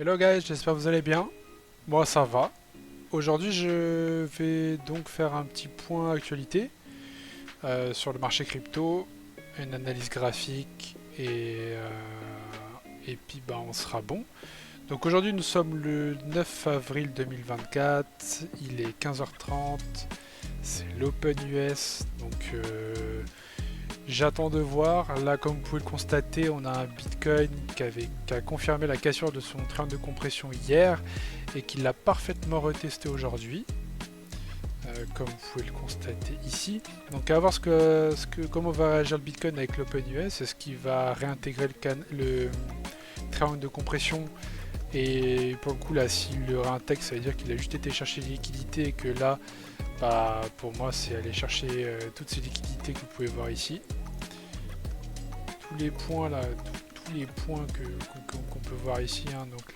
Hello guys, j'espère que vous allez bien. Moi ça va. Aujourd'hui je vais donc faire un petit point actualité sur le marché crypto, une analyse graphique et puis bah, on sera bon. Donc aujourd'hui nous sommes le 9 avril 2024, il est 15h30, c'est l'Open US, donc j'attends de voir. Là, comme vous pouvez le constater, on a un Bitcoin qui a confirmé la cassure de son train de compression hier et qui l'a parfaitement retesté aujourd'hui, comme vous pouvez le constater ici. Donc, à voir comment va réagir le Bitcoin avec l'Open US. Est-ce qu'il va réintégrer le triangle de compression? Et pour le coup, là, s'il le réintègre, ça veut dire qu'il a juste été chercher des liquidités et que là, bah, pour moi, c'est aller chercher toutes ces liquidités que vous pouvez voir ici. Tous les points là, tous les points qu'on peut voir ici, hein, donc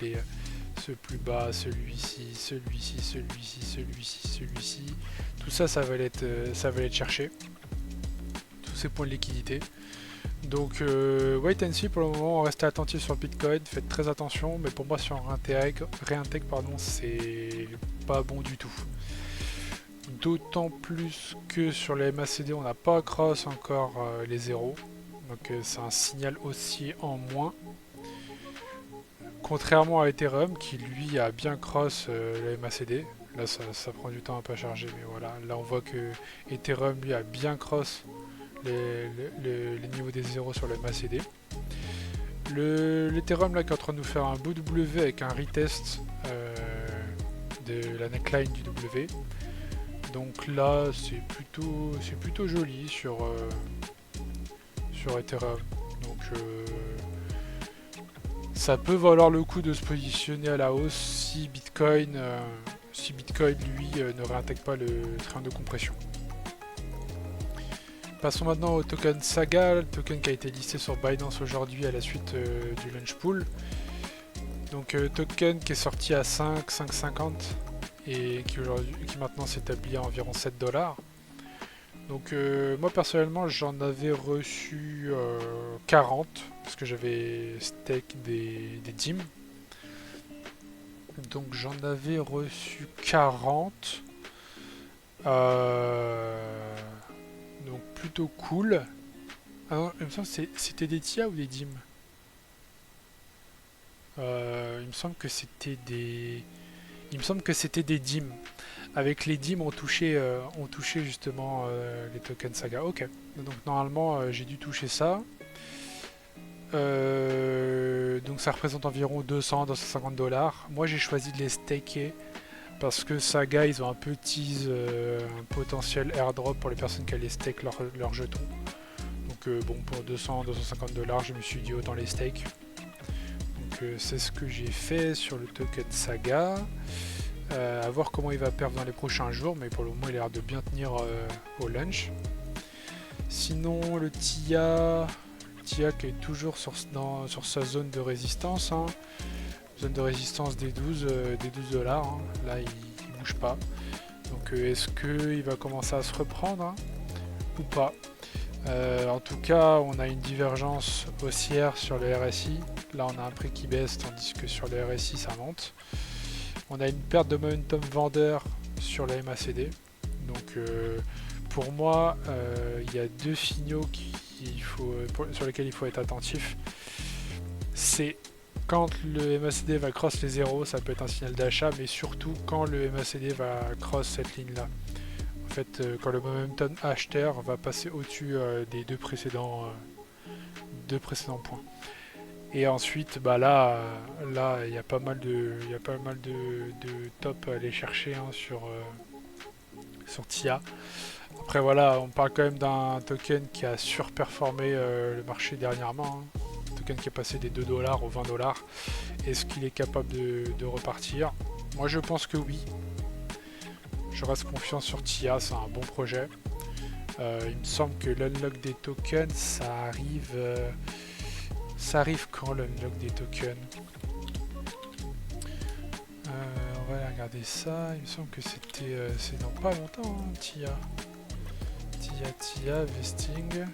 ce plus bas, celui-ci, celui-ci, celui-ci, celui-ci, celui-ci, tout ça, ça va être cherché, tous ces points de liquidité. Donc wait and see pour le moment, restez attentif sur le Bitcoin, faites très attention, mais pour moi si on réintègre pardon, c'est pas bon du tout. D'autant plus que sur les MACD on n'a pas cross encore les zéros. Donc c'est un signal aussi en moins. Contrairement à Ethereum qui lui a bien cross le MACD. Là ça prend du temps à pas charger, mais voilà. Là on voit que Ethereum lui a bien cross les niveaux des zéros sur le MACD. L'Ethereum là qui est en train de nous faire un beau W avec un retest de la neckline du W. Donc là c'est plutôt joli sur Ethereum. Donc ça peut valoir le coup de se positionner à la hausse si Bitcoin lui ne réintègre pas le train de compression. Passons maintenant au token Saga, le token qui a été listé sur Binance aujourd'hui à la suite du launch pool. Donc token qui est sorti à 5,50 et qui maintenant s'établit à environ 7 $. Donc moi personnellement j'en avais reçu 40 parce que j'avais stake des DIM. Donc j'en avais reçu 40. Donc plutôt cool. Ah non, il me semble que c'était des TIA ou des DIM. Il me semble que c'était des... Il me semble que c'était des DIM. Avec les DIM, on touchait justement les tokens Saga. Ok. Donc normalement, j'ai dû toucher ça. Donc ça représente environ 200-250 $. Moi, j'ai choisi de les staker parce que Saga, ils ont un petit un potentiel airdrop pour les personnes qui allaient stake leurs jetons. Donc bon, pour 200-250 $, je me suis dit autant les stake. Donc c'est ce que j'ai fait sur le token Saga. À voir comment il va perdre dans les prochains jours, mais pour le moment il a l'air de bien tenir au lunch. Sinon le TIA qui est toujours sur sa zone de résistance, hein. Zone de résistance des 12 $, hein. Là il bouge pas. Donc est-ce qu'il va commencer à se reprendre, hein, ou pas? En tout cas on a une divergence haussière sur le RSI. Là on a un prix qui baisse tandis que sur le RSI ça monte. On a une perte de momentum vendeur sur la MACD. Donc pour moi, il y a deux signaux sur lesquels il faut être attentif. C'est quand le MACD va cross les zéros, ça peut être un signal d'achat, mais surtout quand le MACD va cross cette ligne-là. En fait, quand le momentum acheteur va passer au-dessus des deux précédents points. Et ensuite, bah là, il y a pas mal de top à aller chercher, hein, sur TIA. Après voilà, on parle quand même d'un token qui a surperformé le marché dernièrement, hein. Un token qui est passé des 2 $ aux 20 $. Est-ce qu'il est capable de repartir? Moi je pense que oui. Je reste confiant sur TIA, c'est un bon projet. Il me semble que l'unlock des tokens, ça arrive quand l'unlock des tokens? On va aller regarder ça. Il me semble que c'est dans pas longtemps, hein, TIA. TIA, vesting.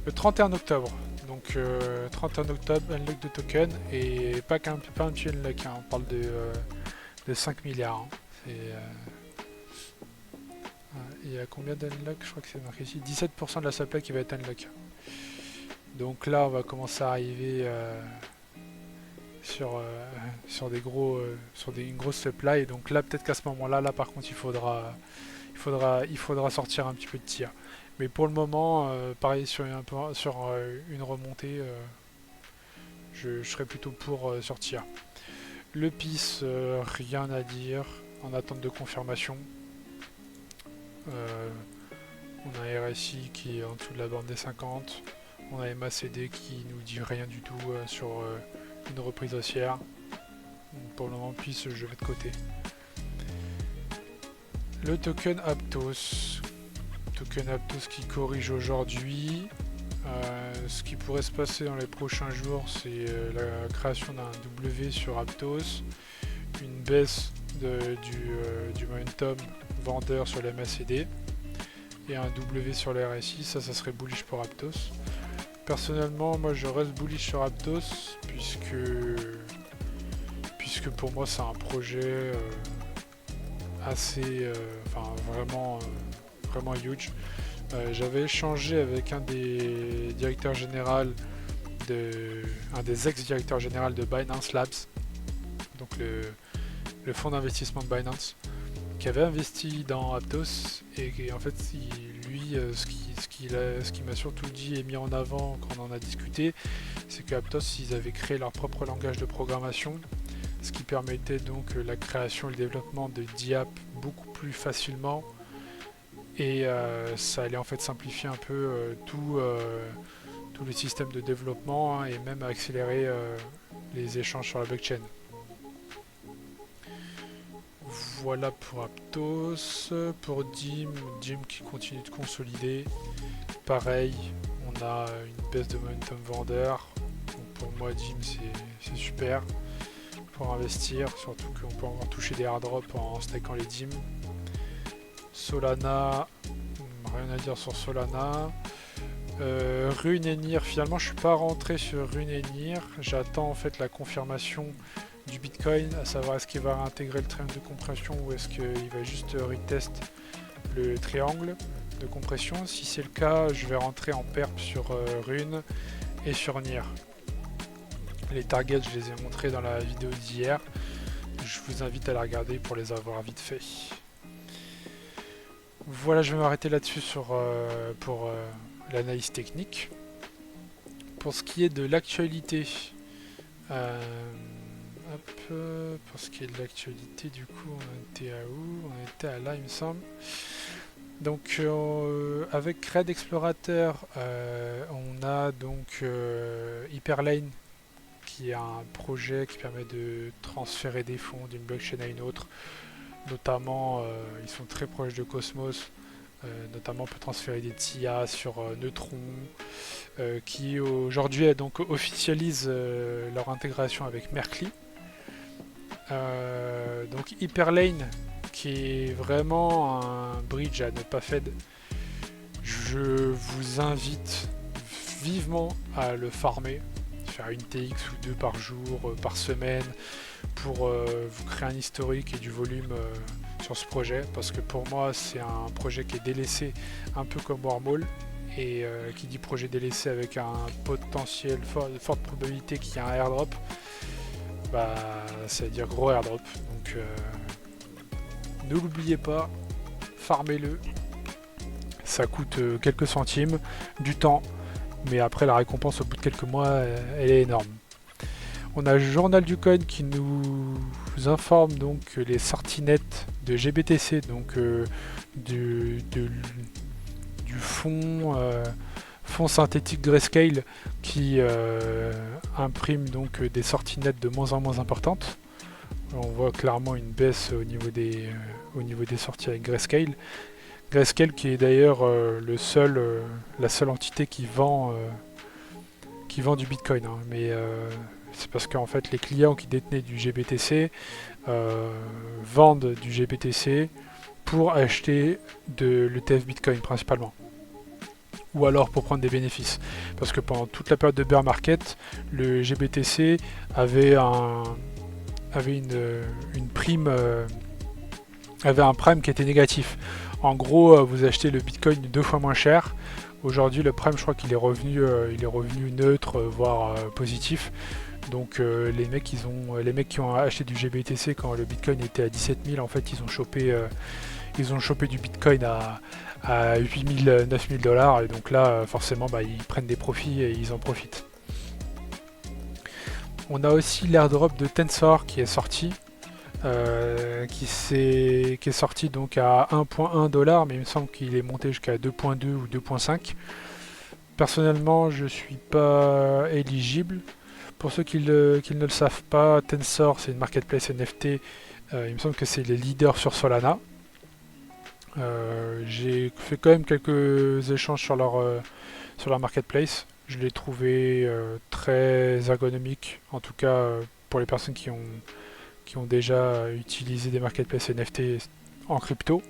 Le 31 octobre. Donc 31 octobre, unlock de token et pas un petit unlock, hein. On parle de 5 milliards. Hein. Il y a combien d'unlock? Je crois que c'est marqué ici. 17% de la supply qui va être unlock. Donc là on va commencer à arriver sur une grosse supply. Et donc là peut-être qu'à ce moment-là, par contre il faudra sortir un petit peu de tir. Mais pour le moment, pareil sur une remontée, je serais plutôt pour sortir. Le PIS, rien à dire, en attente de confirmation. On a RSI qui est en dessous de la bande des 50. On a MACD qui nous dit rien du tout sur une reprise haussière. Pour le moment, PIS, je vais de côté. Le token Aptos. Token Aptos qui corrige aujourd'hui. Ce qui pourrait se passer dans les prochains jours, c'est la création d'un W sur Aptos, une baisse du momentum vendeur sur la MACD et un W sur le RSI. Ça serait bullish pour Aptos. Personnellement, moi je reste bullish sur Aptos puisque pour moi c'est un projet assez, vraiment huge. J'avais échangé avec un des directeurs généraux, un des ex-directeurs généraux de Binance Labs, donc le fonds d'investissement de Binance, qui avait investi dans Aptos et en fait lui ce qui m'a surtout dit et mis en avant quand on en a discuté, c'est que Aptos ils avaient créé leur propre langage de programmation, ce qui permettait donc la création et le développement de DApp beaucoup plus facilement. Et ça allait en fait simplifier un peu tout le système de développement, hein, et même accélérer les échanges sur la blockchain. Voilà pour Aptos. Pour Dim qui continue de consolider. Pareil, on a une baisse de momentum vendeur. Donc pour moi, Dim c'est super pour investir, surtout qu'on peut encore toucher des airdrops en stackant les Dim. Solana, rien à dire sur Solana. Rune et Nir, finalement je suis pas rentré sur Rune et Nir. J'attends en fait la confirmation du Bitcoin, à savoir est-ce qu'il va intégrer le triangle de compression ou est-ce qu'il va juste retest le triangle de compression. Si c'est le cas, je vais rentrer en perp sur Rune et sur Nir. Les targets, je les ai montrés dans la vidéo d'hier. Je vous invite à la regarder pour les avoir vite fait. Voilà, je vais m'arrêter là-dessus pour l'analyse technique. Pour ce qui est de l'actualité, pour ce qui est de l'actualité, du coup, on était à où? On était à là, il me semble. Donc, avec Red Explorateur, on a donc Hyperlane, qui est un projet qui permet de transférer des fonds d'une blockchain à une autre. Notamment, ils sont très proches de Cosmos. Notamment, on peut transférer des TIA sur Neutron, qui aujourd'hui donc officialisent leur intégration avec Merkle. Donc Hyperlane, qui est vraiment un bridge à ne pas fed. Je vous invite vivement à le farmer, faire une TX ou deux par jour, par semaine, pour vous créer un historique et du volume sur ce projet, parce que pour moi c'est un projet qui est délaissé, un peu comme Wormhole, et qui dit projet délaissé avec un potentiel forte probabilité qu'il y ait un airdrop, bah ça veut dire gros airdrop. Donc ne l'oubliez pas, farmez-le, ça coûte quelques centimes, du temps, mais après la récompense au bout de quelques mois elle est énorme. On a le journal du coin qui nous informe donc que les sorties nettes de GBTC, donc du fonds synthétique Grayscale, qui imprime donc des sorties nettes de moins en moins importantes. On voit clairement une baisse au niveau des sorties avec Grayscale. Grayscale qui est d'ailleurs la seule entité qui vend du Bitcoin, hein. Mais c'est parce qu'en fait les clients qui détenaient du GBTC vendent du GBTC pour acheter de l'ETF Bitcoin principalement. ou alors pour prendre des bénéfices. Parce que pendant toute la période de bear market, le GBTC avait une prime, avait un prime qui était négatif. En gros, vous achetez le Bitcoin 2 fois moins cher. Aujourd'hui, le prime, je crois qu'il est revenu neutre, voire positif. Donc les mecs qui ont acheté du GBTC quand le Bitcoin était à 17 000, en fait, ils ont chopé du Bitcoin à 8 000, 9 000 dollars. Et donc là, forcément, ils prennent des profits et ils en profitent. On a aussi l'airdrop de Tensor qui est sorti. Qui est sorti donc à 1.1 $, mais il me semble qu'il est monté jusqu'à 2.2 ou 2.5. Personnellement, je suis pas éligible. Pour ceux qui ne le savent pas, Tensor, c'est une marketplace NFT. Il me semble que c'est les leaders sur Solana. J'ai fait quand même quelques échanges sur leur marketplace. Je l'ai trouvé très ergonomique, en tout cas pour les personnes qui ont déjà utilisé des marketplaces NFT en crypto.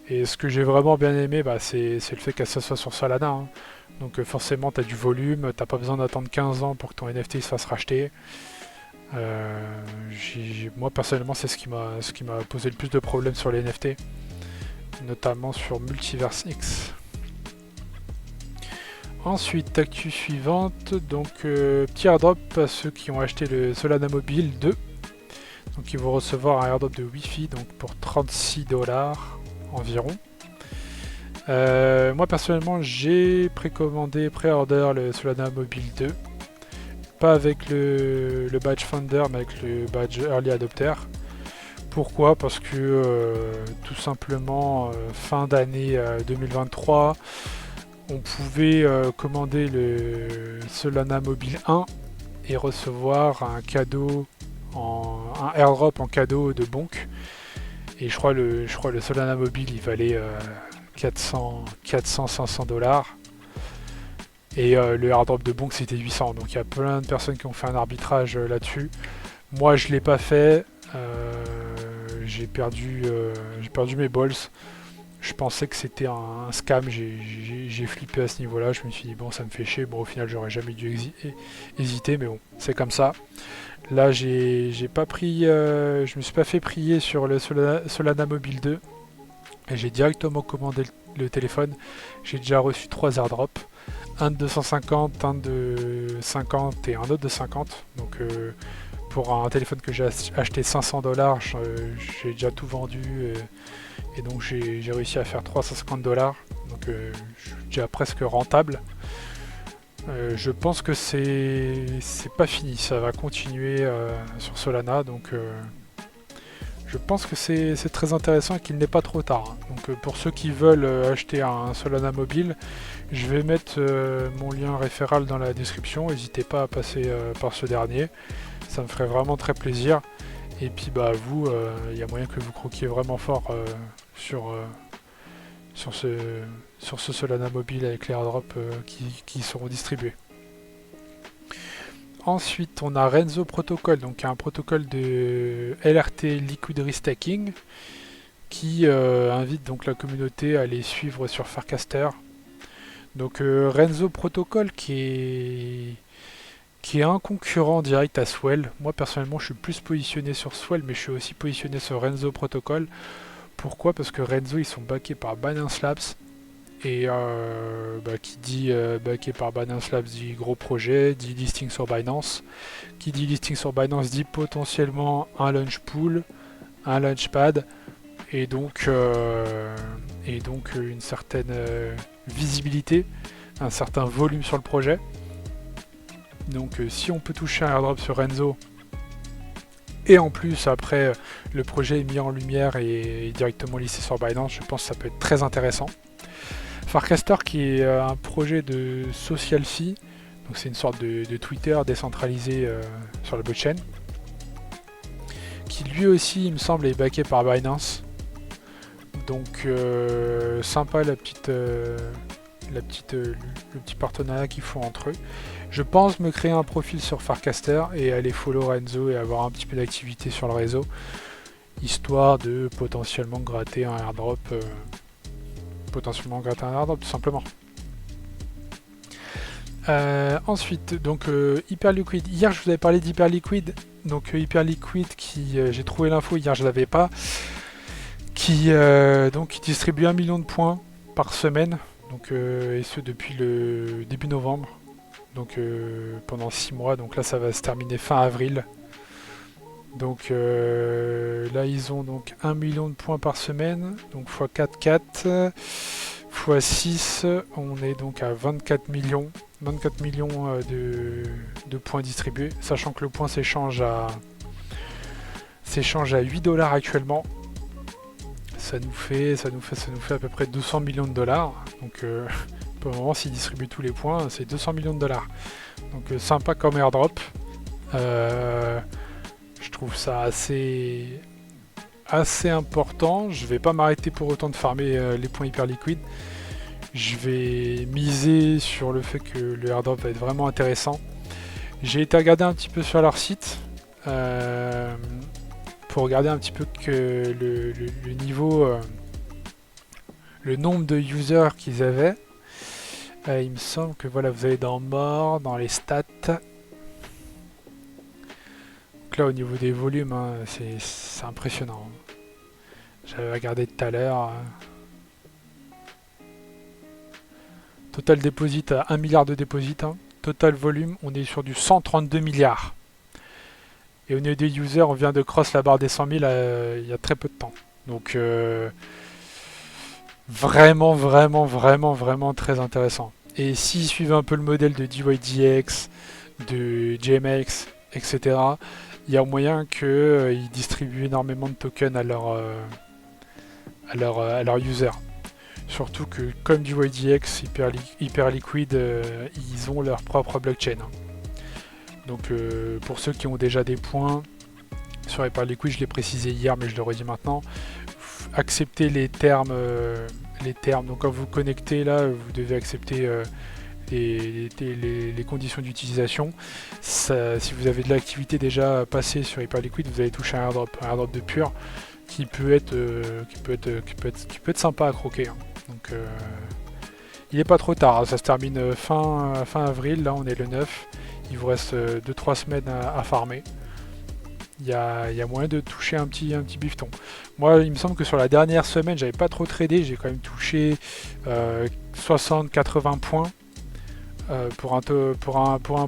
Et ce que j'ai vraiment bien aimé, c'est le fait que ça soit sur Solana. Hein. Donc forcément, tu as du volume, t'as pas besoin d'attendre 15 ans pour que ton NFT se fasse racheter. Moi personnellement, c'est ce qui m'a posé le plus de problèmes sur les NFT, notamment sur Multiverse X. Ensuite, actu suivante, donc petit airdrop à ceux qui ont acheté le Solana Mobile 2. Donc ils vont recevoir un airdrop de Wi-Fi donc pour 36 $ environ. Moi personnellement j'ai pré-order le Solana Mobile 2. Pas avec le badge Founder mais avec le badge Early Adopter. Pourquoi? Parce que tout simplement fin d'année 2023 on pouvait commander le Solana Mobile 1 et recevoir un cadeau, un airdrop en cadeau de Bonk. Et je crois le Solana Mobile il valait 400-500 $. Et le airdrop de Bonk c'était 800. Donc il y a plein de personnes qui ont fait un arbitrage là-dessus. Moi je l'ai pas fait. J'ai perdu mes balls. Je pensais que c'était un scam, j'ai flippé à ce niveau-là, je me suis dit bon ça me fait chier, bon au final j'aurais jamais dû hésiter, mais bon c'est comme ça. Là je me suis pas fait prier sur le Solana Mobile 2 et j'ai directement commandé le téléphone. J'ai déjà reçu 3 airdrops, un de 250, un de 50 et un autre de 50. Donc pour un téléphone que j'ai acheté 500 $, j'ai déjà tout vendu. Et donc j'ai réussi à faire 350 $, donc je suis déjà presque rentable. Je pense que c'est pas fini, ça va continuer sur Solana, donc je pense que c'est très intéressant et qu'il n'est pas trop tard. Donc pour ceux qui veulent acheter un Solana mobile, je vais mettre mon lien référal dans la description, n'hésitez pas à passer par ce dernier, ça me ferait vraiment très plaisir. Et puis vous, il y a moyen que vous croquiez vraiment fort sur ce Solana mobile avec les airdrops qui seront distribués. Ensuite, on a Renzo Protocol, donc un protocole de LRT Liquid Restacking qui invite donc la communauté à les suivre sur Farcaster. Donc Renzo Protocol qui est un concurrent direct à Swell. Moi personnellement je suis plus positionné sur Swell, mais je suis aussi positionné sur Renzo Protocol. Pourquoi? Parce que Renzo ils sont backés par Binance Labs. Et qui dit backé par Binance Labs dit gros projet, dit listing sur Binance. Qui dit listing sur Binance dit potentiellement un launch pool, un launchpad, et donc une certaine visibilité, un certain volume sur le projet. Donc si on peut toucher un airdrop sur Renzo, et en plus après le projet est mis en lumière et directement listé sur Binance, je pense que ça peut être très intéressant. Farcaster qui est un projet de social fee, donc c'est une sorte de Twitter décentralisé sur la blockchain, qui lui aussi il me semble est backé par Binance. Donc sympa le petit partenariat qu'ils font entre eux. Je pense me créer un profil sur Farcaster et aller follow Renzo et avoir un petit peu d'activité sur le réseau, histoire de potentiellement gratter un airdrop tout simplement. Ensuite, donc Hyperliquid. Hier, je vous avais parlé d'Hyperliquid. Donc Hyperliquid, qui j'ai trouvé l'info hier, je l'avais pas. Donc qui distribue 1 million de points par semaine. Donc et ce depuis le début novembre. Donc pendant 6 mois. Donc là, ça va se terminer fin avril. Donc là, ils ont donc 1 million de points par semaine. Donc x 4, 4. X 6, on est donc à 24 millions. 24 millions de points distribués, sachant que le point s'échange à 8 dollars actuellement. Ça nous fait à peu près 200 millions de dollars. Donc pour le moment, s'ils distribuent tous les points, c'est 200 millions de dollars. Donc sympa comme airdrop. Je trouve ça assez important. Je vais pas m'arrêter pour autant de farmer les points Hyperliquid. Je vais miser sur le fait que le airdrop va être vraiment intéressant. J'ai été regarder un petit peu sur leur site pour regarder un petit peu que le niveau, le nombre de users qu'ils avaient. Il me semble que voilà, vous avez dans mort, dans les stats. Donc là, au niveau des volumes, hein, c'est impressionnant. J'avais regardé tout à l'heure. Total deposit à 1 milliard de deposit. Hein. Total volume, on est sur du 132 milliards. Et au niveau des users, on vient de cross la barre des 100 000 il y a très peu de temps. Donc vraiment très intéressant. Et s'ils suivent un peu le modèle de DYDX, de GMX, etc., il y a moyen qu'ils distribuent énormément de tokens à leurs users. Surtout que comme DYDX, Hyperliquid, ils ont leur propre blockchain. Donc pour ceux qui ont déjà des points sur Hyperliquid, je l'ai précisé hier mais je le redis maintenant, acceptez les termes. Donc quand vous vous connectez là, vous devez accepter les conditions d'utilisation. Si vous avez de l'activité déjà passée sur Hyperliquid, vous allez toucher un airdrop de pur qui peut être sympa à croquer. Hein. Donc il n'est pas trop tard, hein. Ça se termine fin avril, là on est le 9, il vous reste 2-3 semaines à farmer. Il y a moyen de toucher un petit bifton. Moi il me semble que sur la dernière semaine j'avais pas trop tradé, j'ai quand même touché 60-80 points pour un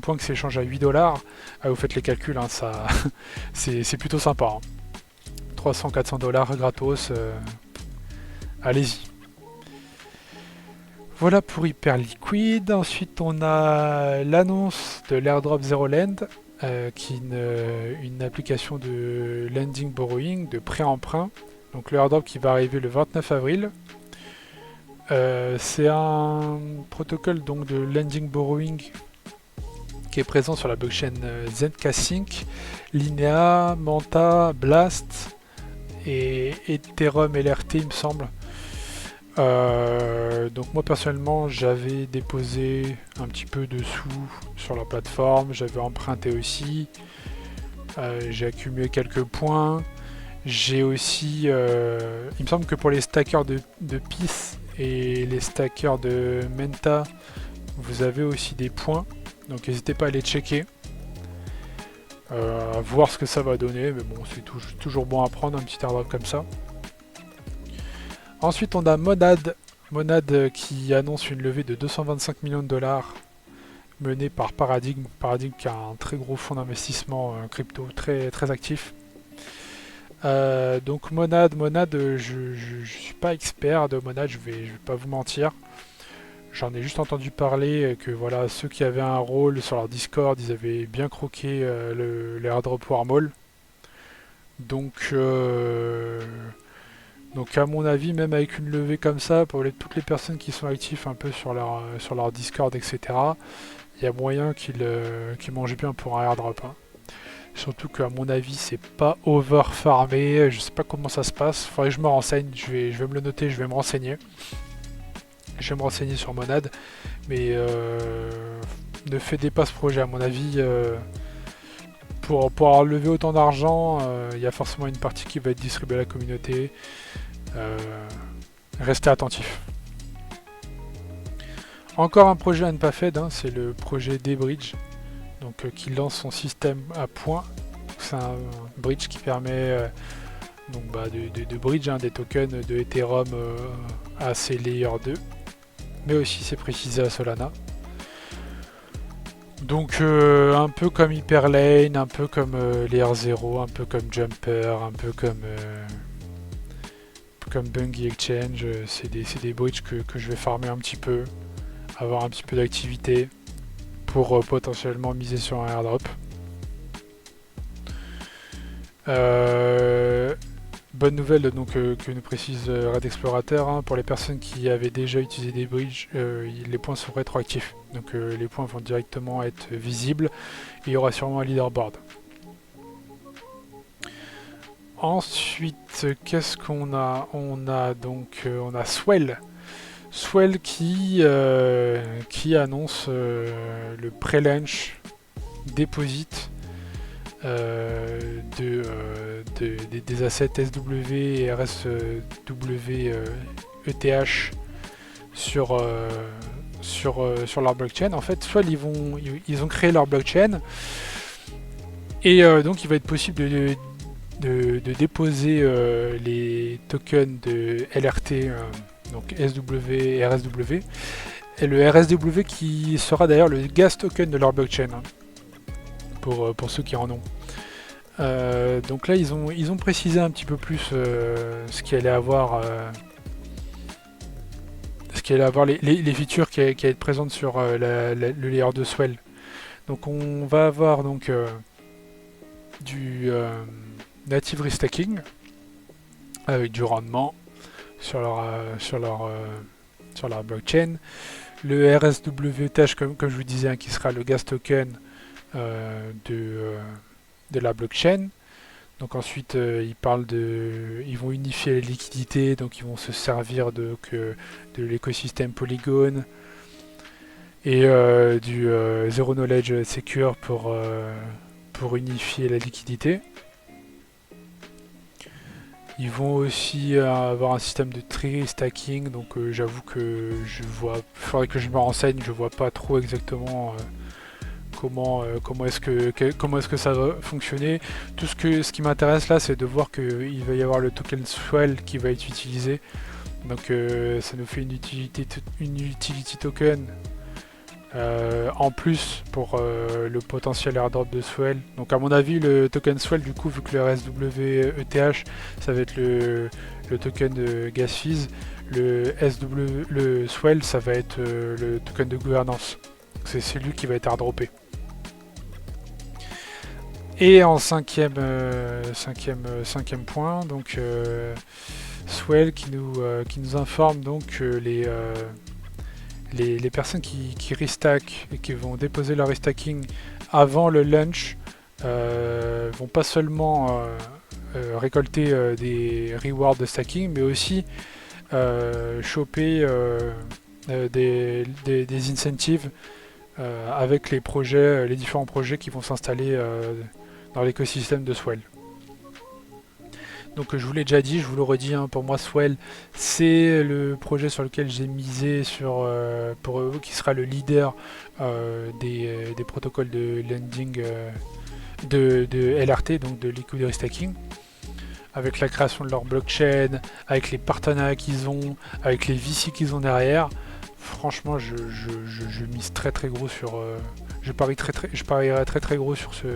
point qui s'échange à 8 dollars. Vous faites les calculs, hein, ça c'est plutôt sympa. Hein. 300-400 dollars gratos, allez-y. Voilà pour Hyperliquid. Ensuite, on a l'annonce de l'airdrop Zeroland, qui est une application de lending borrowing, de prêt-emprunt. Donc le airdrop qui va arriver le 29 avril. C'est un protocole donc, de lending borrowing qui est présent sur la blockchain Zcash, Linea, Manta, Blast et Ethereum LRT, il me semble. Donc moi personnellement j'avais déposé un petit peu de sous sur la plateforme, j'avais emprunté aussi, j'ai accumulé quelques points, j'ai aussi, il me semble que pour les stackers de PIS et les stackers de Menta, vous avez aussi des points, donc n'hésitez pas à les checker, à voir ce que ça va donner, mais bon c'est toujours bon à prendre un petit airdrop comme ça. Ensuite, on a Monad qui annonce une levée de 225 millions de dollars menée par Paradigm. Paradigm qui a un très gros fonds d'investissement crypto très actif. Donc Monad, je suis pas expert de Monad, je vais pas vous mentir. J'en ai juste entendu parler que voilà, ceux qui avaient un rôle sur leur Discord, ils avaient bien croqué l'airdrop Wormhole. Donc à mon avis, même avec une levée comme ça, pour toutes les personnes qui sont actives un peu sur leur Discord, etc., il y a moyen qu'ils mangent bien pour un airdrop. Hein. Surtout qu'à mon avis, c'est pas over-farmé, je sais pas comment ça se passe, faudrait que je me renseigne, je vais me le noter, je vais me renseigner. Je vais me renseigner sur Monad, mais ne faites pas ce projet à mon avis. Pour avoir levé autant d'argent, il y a forcément une partie qui va être distribuée à la communauté. Restez attentifs. Encore un projet à ne pas faire, hein, c'est le projet D-Bridge, donc qui lance son système à points. C'est un bridge qui permet donc, de bridge hein, des tokens de Ethereum à ces layer 2, mais aussi c'est précisé à Solana. Donc un peu comme Hyperlane, un peu comme Layer 0, un peu comme Jumper, un peu comme Bungie Exchange, c'est des bridges que je vais farmer un petit peu, avoir un petit peu d'activité pour potentiellement miser sur un airdrop. Bonne nouvelle donc, que nous précise Red Explorateur, hein, pour les personnes qui avaient déjà utilisé des bridges, les points sont rétroactifs, donc les points vont directement être visibles et il y aura sûrement un leaderboard. Ensuite, qu'est-ce qu'on a? On a Swell. Swell qui annonce le pré-launch deposit des assets SW et RSW ETH sur leur blockchain. En fait, Swell ils ont créé leur blockchain et donc il va être possible de déposer les tokens de LRT, donc SW et RSW, et le RSW qui sera d'ailleurs le gas token de leur blockchain, hein, pour ceux qui en ont. Donc là ils ont précisé un petit peu plus ce qu'il allait avoir, les features qui allaient être présentes sur le layer de Swell. Donc on va avoir donc du native restacking avec du rendement sur leur blockchain. Le RSW-Tâche, comme je vous disais, hein, qui sera le gas token de la blockchain. Donc ensuite, ils vont unifier les liquidités, donc ils vont se servir de l'écosystème Polygon et du Zero Knowledge Secure pour unifier la liquidité. Ils vont aussi avoir un système de tree stacking, donc j'avoue que faudrait que je me renseigne, je vois pas trop exactement comment est-ce que ça va fonctionner. Ce qui m'intéresse là, c'est de voir qu'il va y avoir le token Swell qui va être utilisé. Donc ça nous fait une utility token en plus pour le potentiel airdrop de Swell. Donc à mon avis, le token Swell, du coup, vu que le RSW ETH ça va être le token de gas fees, le Swell ça va être le token de gouvernance. C'est lui qui va être airdroppé. Et en cinquième point, donc Swell qui nous informe donc que les personnes qui restack et qui vont déposer leur restacking avant le launch vont pas seulement récolter des rewards de stacking, mais aussi choper des incentives avec les différents projets qui vont s'installer dans l'écosystème de Swell. Donc je vous l'ai déjà dit, je vous le redis, hein, pour moi Swell c'est le projet sur lequel j'ai misé qui sera le leader des protocoles de lending de LRT, donc de liquidity stacking, avec la création de leur blockchain, avec les partenariats qu'ils ont, avec les VC qu'ils ont derrière. Franchement, je mise très très gros sur, je parierais très très gros sur ce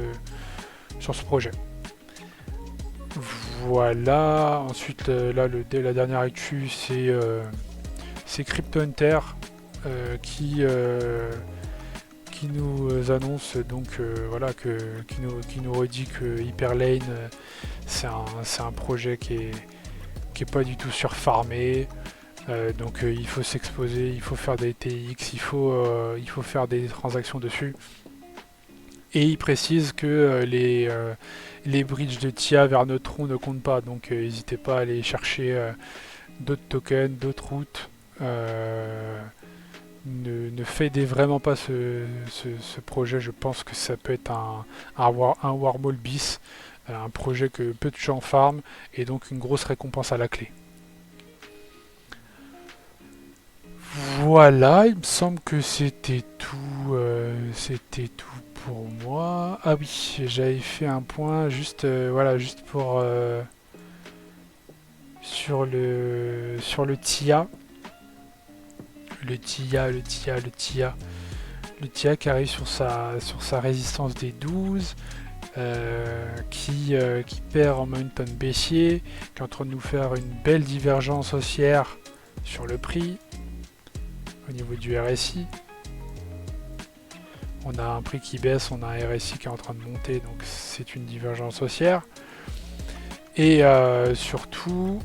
projet. Voilà. Ensuite, là, la dernière actu, c'est Crypto Hunter qui nous annonce donc qui nous redit que Hyperlane c'est un projet qui est pas du tout surfarmé. Donc il faut s'exposer, il faut faire des TX, il faut faire des transactions dessus. Et il précise que les bridges de TIA vers Neutron ne comptent pas, donc n'hésitez pas à aller chercher d'autres tokens, d'autres routes. Ne fadez vraiment pas ce projet, je pense que ça peut être un wormhole bis, un projet que peu de gens farment et donc une grosse récompense à la clé. Voilà, il me semble que c'était tout pour moi. Ah oui, j'avais fait un point juste, voilà, juste pour sur le TIA, le TIA qui arrive sur sa résistance des 12, qui perd en momentum baissier, qui est en train de nous faire une belle divergence haussière sur le prix au niveau du RSI. On a un prix qui baisse, on a un RSI qui est en train de monter, donc c'est une divergence haussière. Et surtout,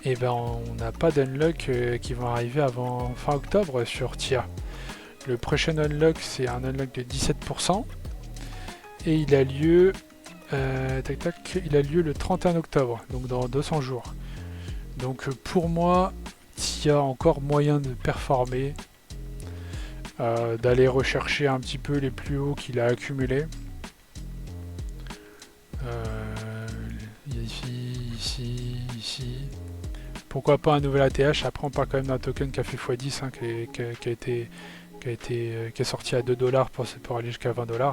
eh ben, on n'a pas d'unlock qui vont arriver avant fin octobre sur TIA. Le prochain unlock, c'est un unlock de 17%. Et il a lieu, il a lieu le 31 octobre, donc dans 200 jours. Donc pour moi, s'il y a encore moyen de performer, d'aller rechercher un petit peu les plus hauts qu'il a accumulés. Ici. Pourquoi pas un nouvel ATH? Après, on parle quand même d'un token qui a fait x10, hein, qui est sorti à 2 $ pour aller jusqu'à 20 $.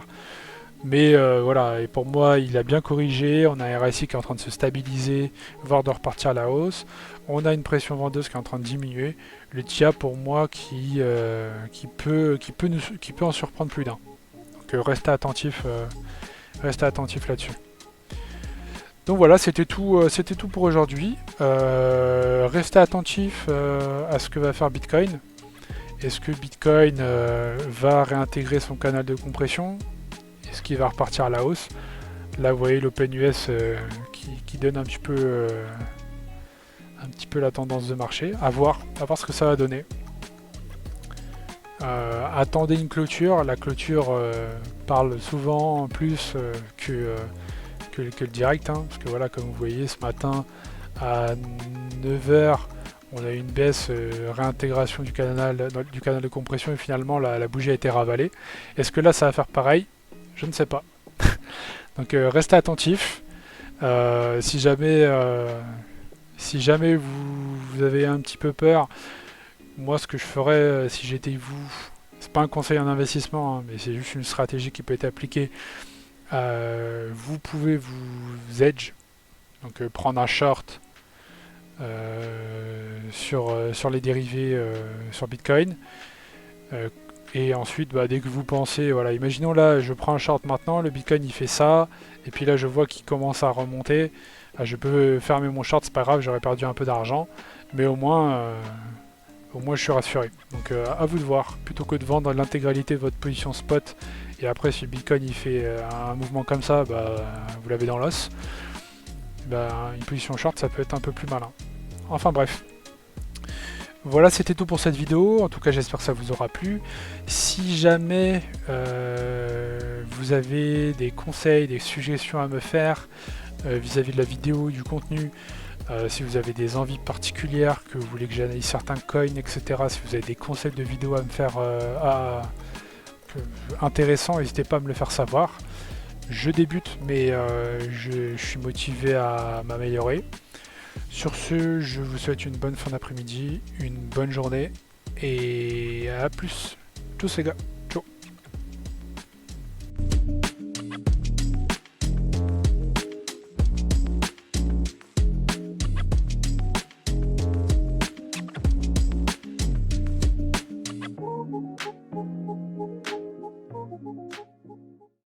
Mais voilà, et pour moi, il a bien corrigé. On a un RSI qui est en train de se stabiliser, voire de repartir à la hausse. On a une pression vendeuse qui est en train de diminuer. Le TIA, pour moi, qui peut en surprendre plus d'un. Donc restez attentif là-dessus. Donc voilà, c'était tout pour aujourd'hui. Restez attentif à ce que va faire Bitcoin. Est-ce que Bitcoin va réintégrer son canal de compression? Est-ce qu'il va repartir à la hausse? Là, vous voyez l'OpenUS qui donne un petit peu la tendance de marché. À voir ce que ça va donner. Attendez une clôture. La clôture parle souvent plus que le direct, hein, parce que voilà, comme vous voyez, ce matin à 9 h, on a eu une baisse, réintégration du canal de compression, et finalement la bougie a été ravalée. Est-ce que là ça va faire pareil? Je ne sais pas. Donc restez attentifs. Si jamais vous avez un petit peu peur, moi ce que je ferais si j'étais vous, c'est pas un conseil en investissement, hein, mais c'est juste une stratégie qui peut être appliquée. Vous pouvez vous hedge, donc prendre un short sur les dérivés sur Bitcoin, et ensuite dès que vous pensez, voilà, imaginons là je prends un short maintenant, le Bitcoin il fait ça, et puis là je vois qu'il commence à remonter, je peux fermer mon short, c'est pas grave, j'aurais perdu un peu d'argent, mais au moins je suis rassuré. Donc à vous de voir, plutôt que de vendre l'intégralité de votre position spot, et après si le Bitcoin il fait un mouvement comme ça, vous l'avez dans l'os, une position short ça peut être un peu plus malin. Enfin bref. Voilà, c'était tout pour cette vidéo. En tout cas, j'espère que ça vous aura plu. Si jamais vous avez des conseils, des suggestions à me faire vis-à-vis de la vidéo, du contenu, si vous avez des envies particulières, que vous voulez que j'analyse certains coins, etc., si vous avez des concepts de vidéos à me faire intéressants, n'hésitez pas à me le faire savoir. Je débute, mais je suis motivé à m'améliorer. Sur ce, je vous souhaite une bonne fin d'après-midi, une bonne journée, et à plus. Tous les gars.